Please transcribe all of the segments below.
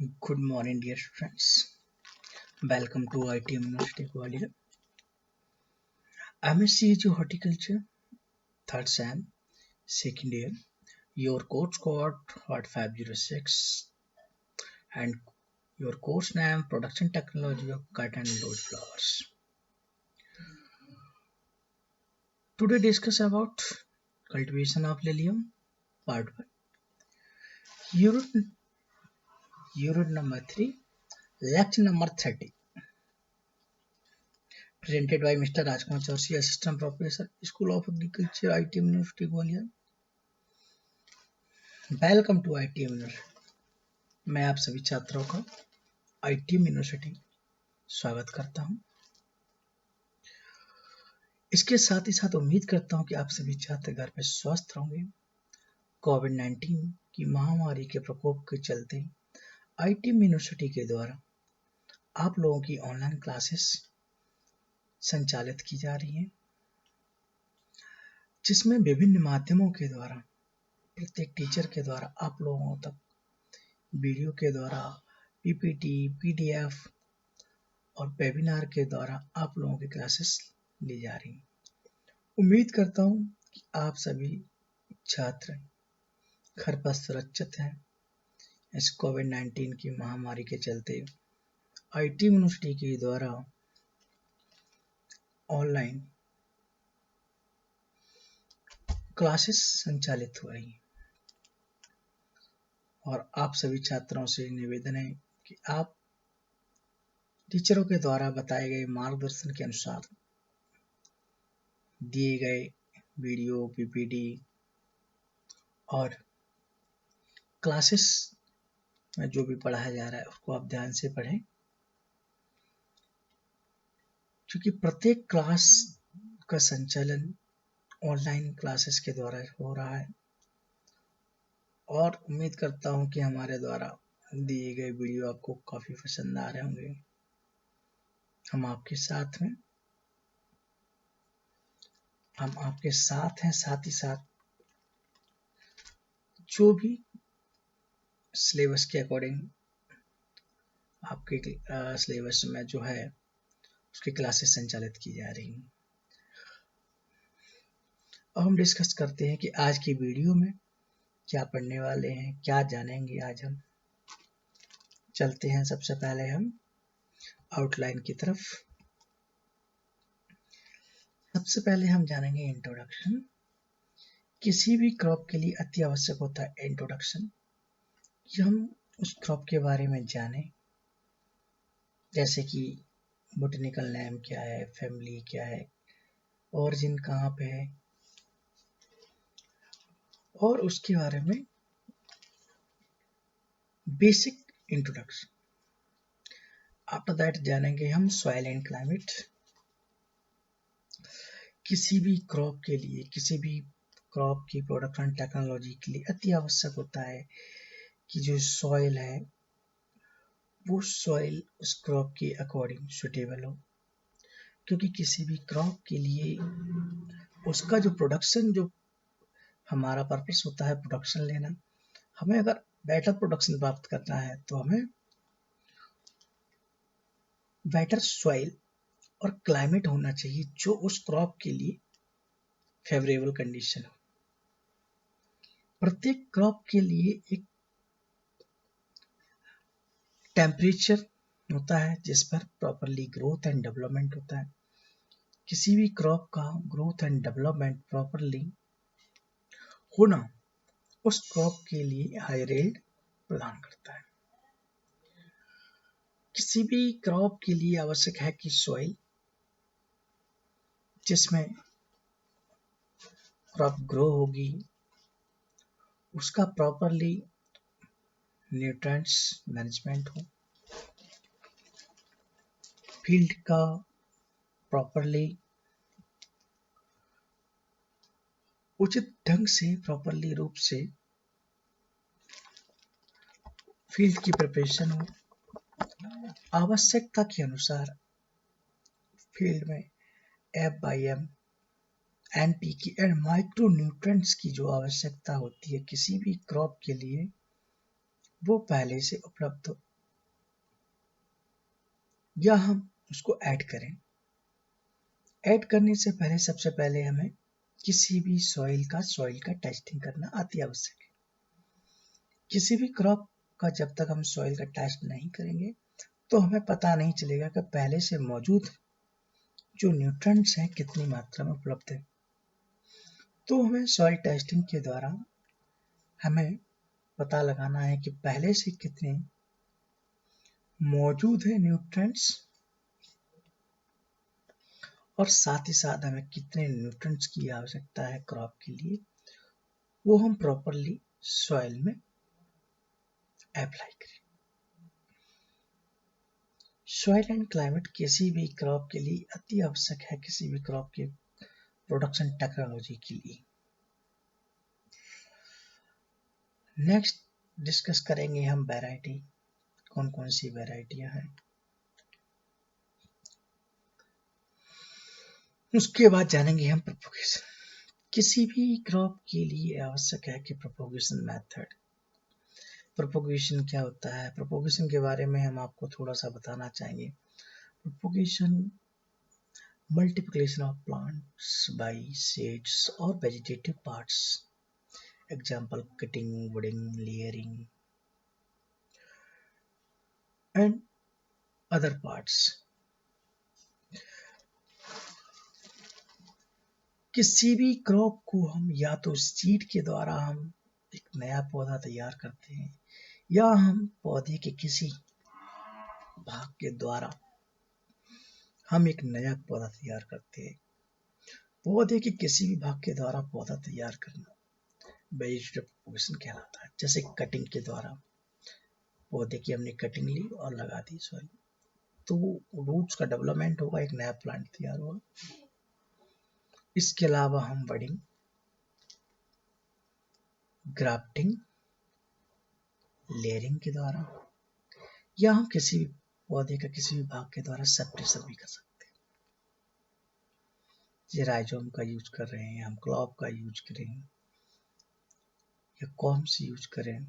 Good morning, dear students. Welcome to ITM University Gwalior. MSc Horticulture, third sem, second year. Your course code what 506 and your course name Production Technology of Cotton and Rose Flowers. Today discuss about cultivation of lilium, part 1. Unit number 3, lecture number 30. Presented by Mr. Rajkumar Chaudhary, Assistant Professor, School of Agriculture, ITM University Gwalior. Welcome to ITM University. मैं आप सभी छात्रों का ITM university स्वागत करता हूं। इसके साथ ही साथ उम्मीद करता हूं कि आप सभी छात्र घर पे स्वस्थ होंगे। कोविड-19 की महामारी के प्रकोप के चलते ITM यूनिवर्सिटी के द्वारा आप लोगों की ऑनलाइन क्लासेस संचालित की जा रही हैं, जिसमें विभिन्न माध्यमों के द्वारा प्रत्येक टीचर के द्वारा आप लोगों तक वीडियो के द्वारा पीपीटी, पीडीएफ और वेबिनार के द्वारा आप लोगों की क्लासेस ली जा रही हैं। उम्मीद करता हूं कि आप सभी छात्र घर पर सुरक्षित हैं। इस कोविड-19 की महामारी के चलते ITM यूनिवर्सिटी के द्वारा ऑनलाइन क्लासेस संचालित हो रही हैं और आप सभी छात्रों से निवेदन है कि आप टीचरों के द्वारा बताए गए मार्गदर्शन के अनुसार दिए गए वीडियो, पीपीटी और क्लासेस में जो भी पढ़ाया जा रहा है उसको आप ध्यान से पढ़ें, क्योंकि प्रत्येक क्लास का संचालन ऑनलाइन क्लासेस के द्वारा हो रहा है और उम्मीद करता हूं कि हमारे द्वारा दिए गए वीडियो आपको काफी पसंद आ रहे होंगे। हम आपके साथ हैं, साथ ही साथ जो भी सिलेबस के अकॉर्डिंग आपके सिलेबस में जो है उसकी क्लासेस संचालित की जा रही हैं। अब हम डिस्कस करते हैं कि आज की वीडियो में क्या पढ़ने वाले हैं, क्या जानेंगे। आज हम चलते हैं सबसे पहले हम आउटलाइन की तरफ। सबसे पहले हम जानेंगे इंट्रोडक्शन। किसी भी क्रॉप के लिए अति आवश्यक होता है इंट्रोडक्शन, कि हम उस क्रॉप के बारे में जानें, जैसे कि बोटेनिकल नेम क्या है, फैमिली क्या है, ओरिजिन कहाँ पे है और उसके बारे में बेसिक इंट्रोडक्शन। आफ्टर दैट जानेंगे हम सॉइल एंड क्लाइमेट। किसी भी क्रॉप के लिए, किसी भी क्रॉप की प्रोडक्शन टेक्नोलॉजी के लिए अति आवश्यक होता है कि जो सॉइल है वो सॉइल उस क्रॉप के अकॉर्डिंग सुटेबल हो, क्योंकि किसी भी क्रॉप के लिए उसका जो प्रोडक्शन, जो हमारा पर्पस होता है प्रोडक्शन लेना, हमें अगर बेटर प्रोडक्शन प्राप्त करना है तो हमें बेटर सॉइल और क्लाइमेट होना चाहिए जो उस क्रॉप के लिए फेवरेबल कंडीशन हो। प्रत्येक क्रॉप के लिए एक टेम्परेचर होता है जिस पर प्रॉपरली ग्रोथ एंड डेवलपमेंट होता है। किसी भी क्रॉप का ग्रोथ एंड डेवलपमेंट प्रॉपरली होना उस क्रॉप के लिए हाई रेट प्रदान करता है। किसी भी क्रॉप के लिए आवश्यक है कि सॉइल जिसमें क्रॉप ग्रो होगी उसका प्रॉपरली न्यूट्रिएंट्स मैनेजमेंट हो, फील्ड का प्रॉपरली उचित ढंग से प्रॉपरली रूप से फील्ड की प्रिपरेशन हो, आवश्यकता के अनुसार फील्ड में F/M, NPK and micro nutrients की जो आवश्यकता होती है किसी भी क्रॉप के लिए वो पहले से उपलब्ध हो। या हम उसको ऐड करें। ऐड करने से पहले सबसे पहले हमें किसी भी सॉइल का टेस्टिंग करना अति आवश्यक है। किसी भी क्रॉप का जब तक हम सॉइल का टेस्ट नहीं करेंगे तो हमें पता नहीं चलेगा कि पहले से मौजूद जो न्यूट्रिएंट्स हैं कितनी मात्रा में उपलब्ध है। तो हमें सॉइल टेस्टिंग के द्वारा हमें पता लगाना है कि पहले से कितने मौजूद है न्यूट्रिएंट्स, और साथ ही साथ हमें कितने न्यूट्रिएंट्स की आवश्यकता है क्रॉप के लिए, वो हम प्रॉपरली सॉइल में अप्लाई करें। सॉइल एंड क्लाइमेट किसी भी क्रॉप के लिए अति आवश्यक है, किसी भी क्रॉप के प्रोडक्शन टेक्नोलॉजी के लिए। नेक्स्ट डिस्कस करेंगे हम वैरायटी, कौन कौन सी वैरायटियां हैं। उसके बाद जानेंगे हम प्रोपोगेशन। किसी भी क्रॉप के लिए आवश्यक है कि प्रोपोगेशन मेथड, प्रोपोगेशन क्या होता है, प्रोपोगेशन के बारे में हम आपको थोड़ा सा बताना चाहेंगे। Propagation multiplication of plants by seeds or vegetative parts, example cutting, budding, layering and other parts। किसी भी क्रॉप को हम या तो सीड के द्वारा हम एक नया पौधा तैयार करते हैं, या हम पौधे के किसी भाग के द्वारा हम एक नया पौधा तैयार करते हैं। पौधे के किसी भी भाग के द्वारा पौधा तैयार करना वेजिटेटिव प्रोपोगेशन कहलाता है। जैसे कटिंग के द्वारा पौधे की हमने कटिंग ली और लगा दी सॉइल, तो रूट्स का डेवलपमेंट होगा, एक नया प्लांट तैयार होगा। इसके अलावा हम बडिंग, ग्राफ्टिंग, लेयरिंग के द्वारा, या हम किसी भी पौधे का किसी भी भाग के द्वारा सेपरेशन भी कर सकते हैं। ये राइजोम का यूज कर रहे हैं, हम क्लॉप का यूज करें या कॉम्स यूज करें,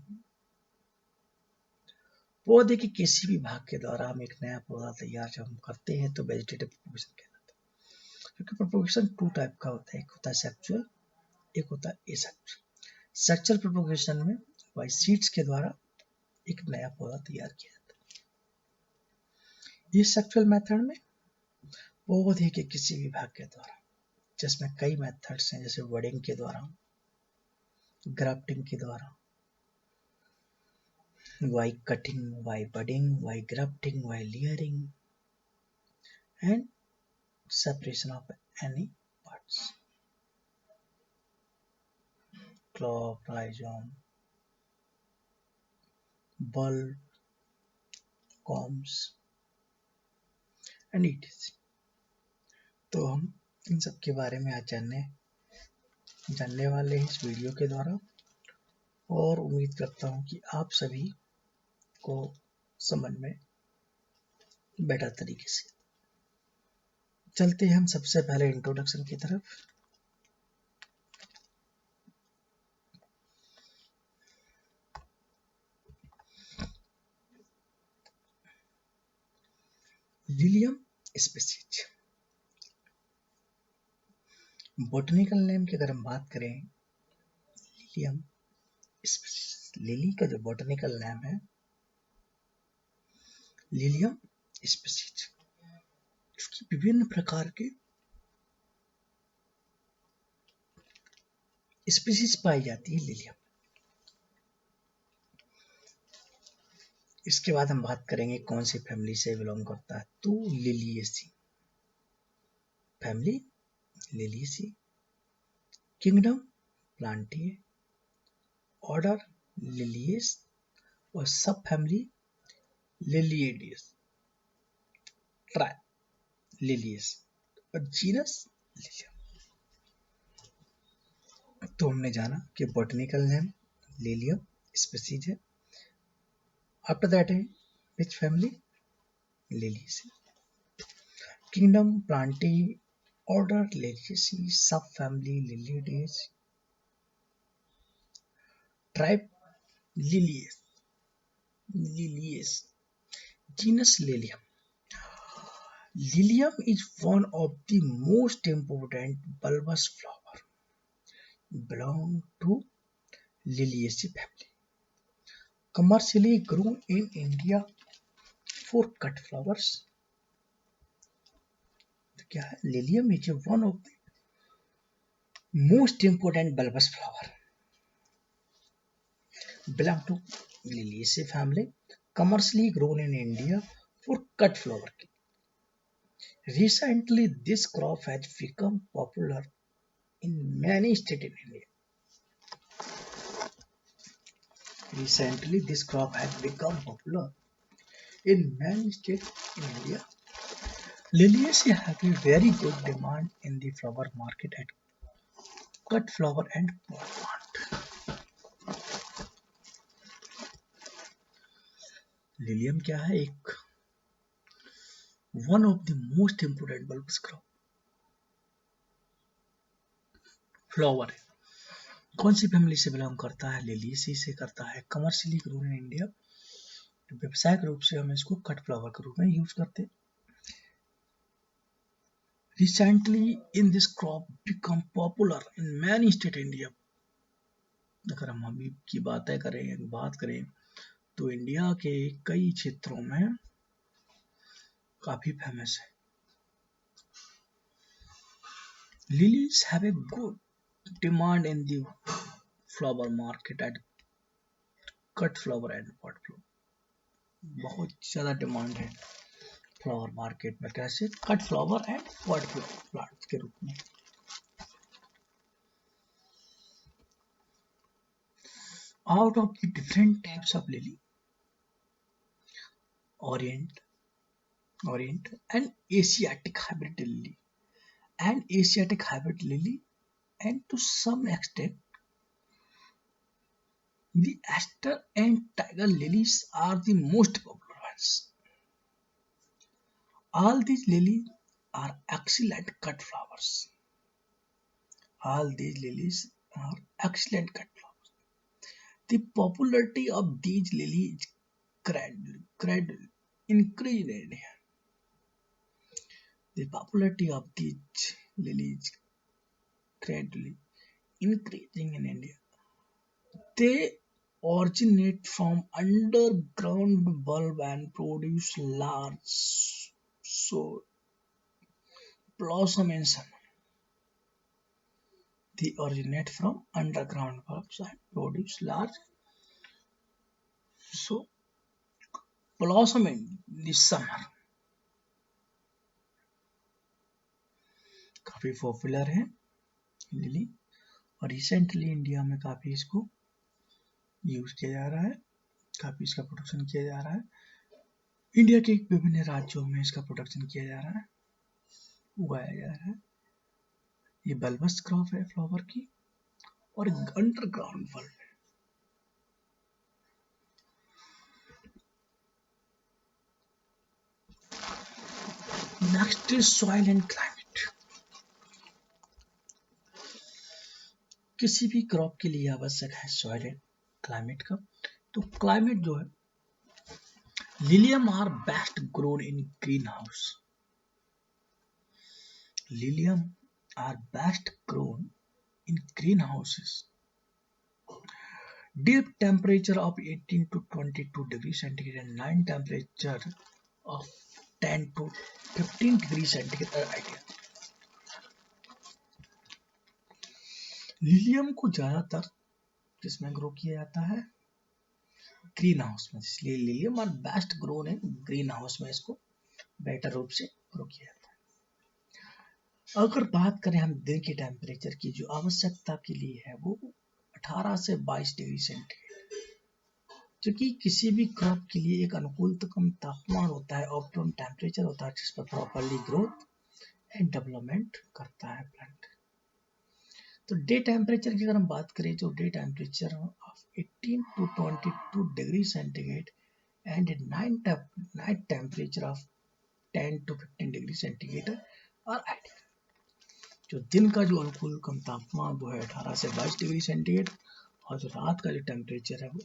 पौधे के किसी भी भाग के द्वारा हम एक नया पौधा तैयार जब हम करते हैं तो वेजिटेटिव प्रोपोगेशन कहलाता है। क्योंकि प्रोपोगेशन टू टाइप का होता है, एक होता है सेक्चुअल, एक होता है एसेक्चुअल। सेक्चुअल प्रोपोगेशन में बाय सीड्स के द्वारा एक नया पौधा तैयार किया जाता है। ये सेक्चुअल मेथड में पौधे के किसी भी भाग के द्वारा, जिसमें कई मेथड्स हैं, जैसे बडिंग के द्वारा, ग्राफ्टिंग के द्वारा, by cutting, by budding, by grafting, by layering and separation of any parts, clove, rhizome, bulb, combs and etc। तो हम इन सब के बारे में आज जानने वाले हैं इस वीडियो के द्वारा, और उम्मीद करता हूँ कि आप सभी को समझ में बेटर तरीके से। चलते हैं हम सबसे पहले इंट्रोडक्शन की तरफ। लिलियम स्पीसीज, बॉटनिकल नेम की अगर हम बात करें, लिलियम स्पीसीज, लिली का जो बॉटनिकल नेम है लिलियम स्पीसीज, उसकी विभिन्न प्रकार के स्पीसीज पाई जाती है लिलियम। इसके बाद हम बात करेंगे कौन सी फैमिली से बिलोंग करता है, तो Liliaceae family, Liliaceae, kingdom Plantae, order Liliales और सब फैमिली लिलिएडियस, ट्राइब लिलियस और जीनस लिलियम। तो हमने जाना कि बॉटनिकल नेम लिलियम स्पीसीज है, आफ्टर दैट है which family, Liliaceae, kingdom Plantae, order Liliaceae, subfamily Lilioideae, tribe Lilieae, genus Lilium. Lilium is one of the most important bulbous flower, belong to Liliaceae family. Commercially grown in India for cut flowers. तो क्या है? Lilium is one of the most important bulbous flower, belong to Liliaceae family, commercially grown in India for cut flower. Recently, this crop has become popular in many states in India. Recently, this crop has become popular in many states in India. Liliaceae have a very good demand in the flower market at cut flower and pot plant. Lilium क्या है? एक one of the most important bulbous crop flower है. कौन सी family से belong करता है? Liliaceae से करता है. कमर्शियली ग्रोन इन इंडिया, व्यावसायिक रूप से हम इसको कट फ्लावर के रूप में यूज करते हैं. Recently, in this crop become popular in many state India. अगर हम अभी की बात करें तो इंडिया के कई क्षेत्रों में काफी फेमस है. Lilies have a good demand in the flower market at cut flower and pot flower. बहुत ज्यादा डिमांड है फ्लावर मार्केट में. कैसे? Cut flower and pot plant के रूप में. Out of the different types of lily, Orient and Asiatic hybrid lily and to some extent the aster and tiger lilies are the most popular ones. All these lilies are excellent cut flowers. The popularity of these lilies gradually increased in India. The popularity of these lilies gradually increasing in India. They originate from underground bulb and produce large so blossom in summer. They originate from underground bulbs and produce large so blossom in the summer. काफी popular है lily और recently India में काफी इसको use किया जा रहा है, काफी इसका प्रोडक्शन किया जा रहा है. इंडिया के विभिन्न राज्यों में इसका प्रोडक्शन किया जा रहा है, उगाया जा रहा है. ये बल्बस क्रॉप है फ्लावर की और अंडरग्राउंड बल्ब है. Next is soil and climate. किसी भी क्रॉप के लिए आवश्यक है सॉइल एंड क्लाइमेट का. तो क्लाइमेट जो है, lilium are best grown in green house. Lilium are best grown in greenhouses. Deep temperature of 18 to 22 degrees centigrade and night temperature of 10 to 15 degrees centigrade are ideal. Lilium को ज्यादातर किसमें grow किया जाता है? Green house में. इसलिए lilium are best grown in green house में इसको बेटर रूप से ग्रो किया जाता है. अगर बात करें हम दिन के टेम्परेचर की, जो आवश्यकता के लिए है वो 18 से 22 डिग्री सेंटीग्रेड, क्योंकि किसी भी क्रॉप के लिए एक अनुकूलतम तापमान होता है, ऑप्टिमम टेम्परेचर होता है जिस पर प्रॉपर्ली ग्रोथ एंड डेवलपमेंट करता है प्लांट. तो डे टेम्परेचर की अगर हम बात करें तो day temperature of 18 to 22 degree centigrade and night temperature of 10 to 15 degree centigrade और आइडियल. जो दिन का जो अनुकूलतम तापमान वो है 18 से 22 डिग्री सेंटीग्रेड और जो रात का जो टेम्परेचर है वो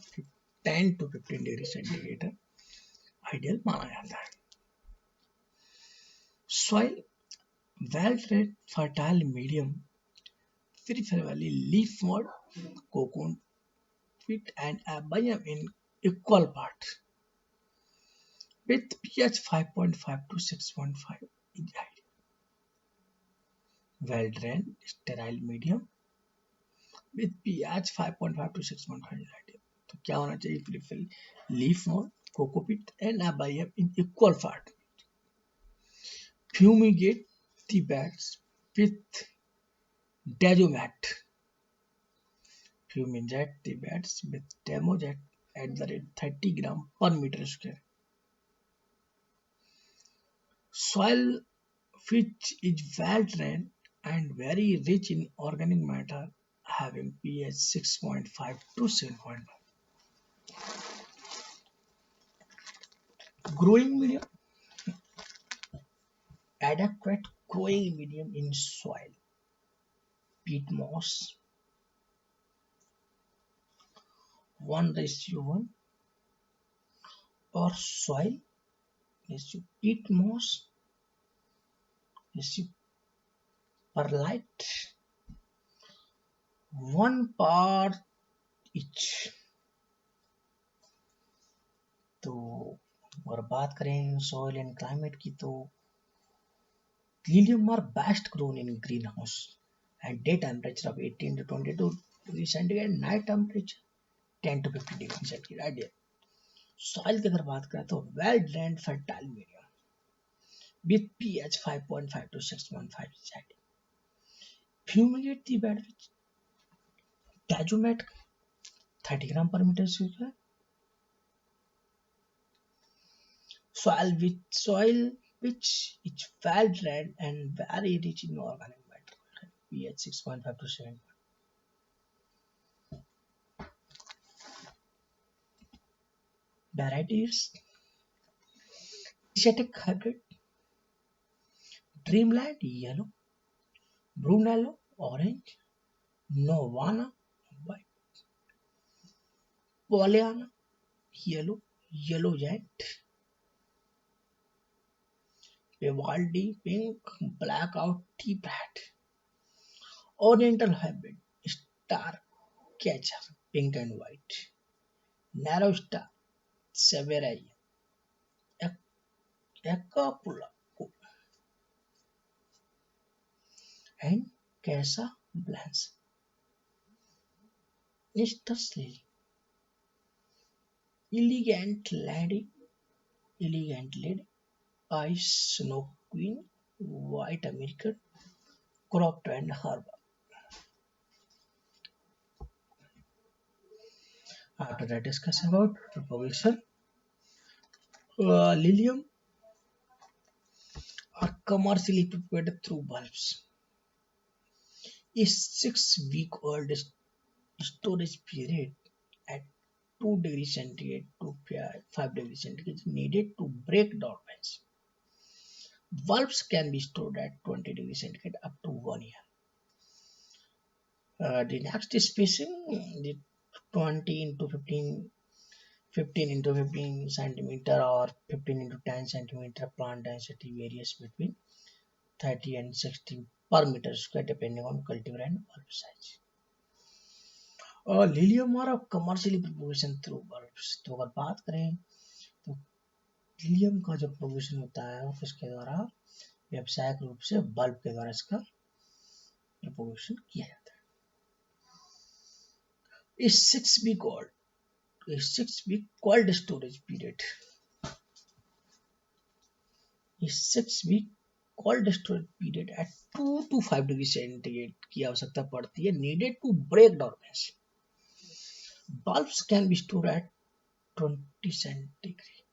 10 टू 15 डिग्री सेंटीग्रेड आइडियल माना जाता है. Soil, well-drained, fertile medium, preferably leaf mold, cocoon, peat and biome in equal parts, with pH 5.5 to 6.5 is ideal. Well-drained, sterile medium with pH 5.5 to 6.5 is ideal. तो क्या होना चाहिए? Prefer leaf mould, cocopeat and biome in equal part. Fumigate the beds with Dazomat. Fumigate the beds with Damojet at the rate 30 gram per meter square. Soil which is well drained and very rich in organic matter, having pH 6.5 to 7.5. Growing medium, adequate growing medium in soil, peat moss 1:1, or soil peat moss perlite 1 part each. तो और बात करें soil and climate की, तो lilium are best grown in green house at day temperature of 18 to 22 degrees centigrade, night temperature 10 to 15 degrees centigrade ideal. Soil की अगर बात करें तो well drained fertile medium with pH 5.5 to 6.5 is ideal. Fumigate the bed with Dazomat 30 gram per meter square. Soil which is well drained and very rich in organic matter, pH 6.5 to 7. Varieties: Asiatic hybrid, Dreamland yellow, Brunello orange, Novana white, Pollyanna yellow, Yellow giant, Vivaldi pink, Blackout tea pad, Oriental hybrid, Star catcher pink and white, Narrow star Severai, Acapulco and Casablanca. Easter's lily, elegant lady, ice snow queen, white American, cropped and herbal. After that, discuss about propagation. Lilium are commercially propagated through bulbs. A 6-week-old storage period at 2 degrees centigrade to 5 degrees centigrade is needed to break dormancy. Bulbs can be stored at 20 degrees centigrade up to 1 year. The next spacing, the 20 into 15 into 15 centimeter or 15 into 10 centimeter plant density varies between 30 and 60 per meter square depending on cultivar and bulb size. Lilium और commercially propagation through bulbs, तो अगर बात करें तो lilium का जो propagation होता है वो किसके द्वारा? व्यावसायिक रूप से बल्ब के द्वारा इसका प्रोपगेशन किया जाता है. इस 6 week cold storage period, इस 6 week cold storage period at 2 to 5 degree centigrade की आवश्यकता पड़ती है, needed to break dormancy. Bulbs can be stored at 20 centigrade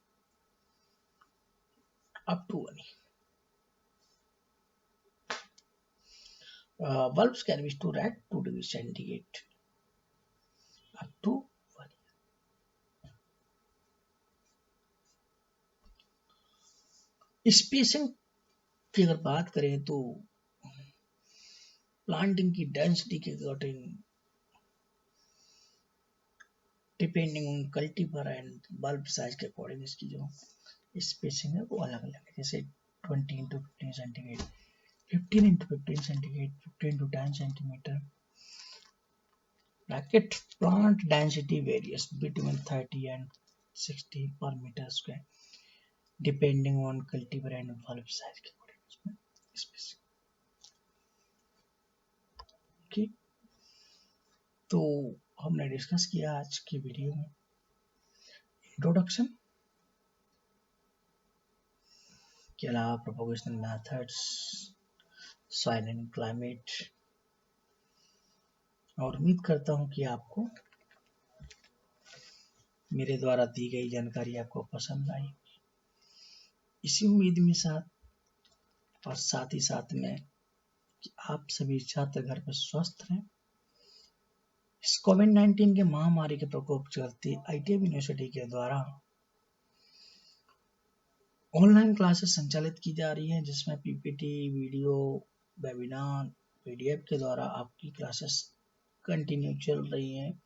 up to 1 year. Bulbs can be stored at 2 degrees centigrade up to 1 year. Spacing की अगर बात करें तो planting की डेंसिटी के according depending on cultivar and bulb size के according इसकी जो स्पेसिंग है वो अलग अलग है. जैसे 20 into 15 centigrade, 15 into 15 centigrade, 15 to 10 centimeter. Bracket plant density varies between 30 and 60 per meter square, depending on cultivar and bulb size के अकॉर्डिंग उसमें ओके। तो हमने डिस्कस किया आज की वीडियो में इंट्रोडक्शन के अलावा प्रोपोगेशनल मेथड्स, सॉइल एंड क्लाइमेट, और उम्मीद करता हूं कि आपको मेरे द्वारा दी गई जानकारी आपको पसंद आई। इसी उम्मीद में साथ ही साथ में कि आप सभी छात्र घर पर स्वस्थ रहें। इस कोविड-19 के महामारी के प्रकोप चलते ITM यूनिवर्सिटी के द्वारा ऑनलाइन क्लासेस संचालित की जा रही हैं, जिसमें पीपीटी, वीडियो, वेबिनार, PDF के द्वारा आपकी क्लासेस कंटिन्यू चल रही हैं।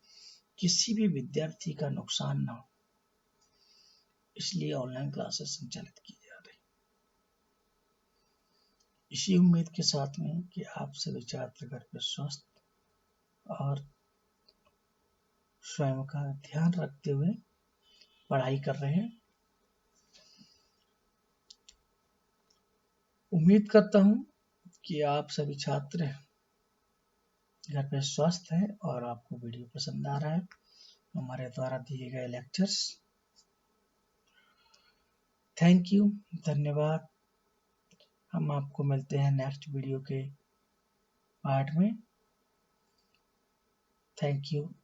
किसी भी विद्यार्थी का नुकसान ना हो, इसलिए ऑनलाइन क्लासेस संचालित की जा रही। इसी उम्मीद के साथ में कि आप सभी छात्र घर पर स्वस्थ और स्वयं का ध्यान रखते हुए पढ़ाई कर रहे हैं। उम्मीद करता हूं कि आप सभी छात्र घर पे स्वस्थ हैं और आपको वीडियो पसंद आ रहा है हमारे द्वारा दिए गए लेक्चर्स। थैंक यू, धन्यवाद। हम आपको मिलते हैं नेक्स्ट वीडियो के पार्ट में। Thank you.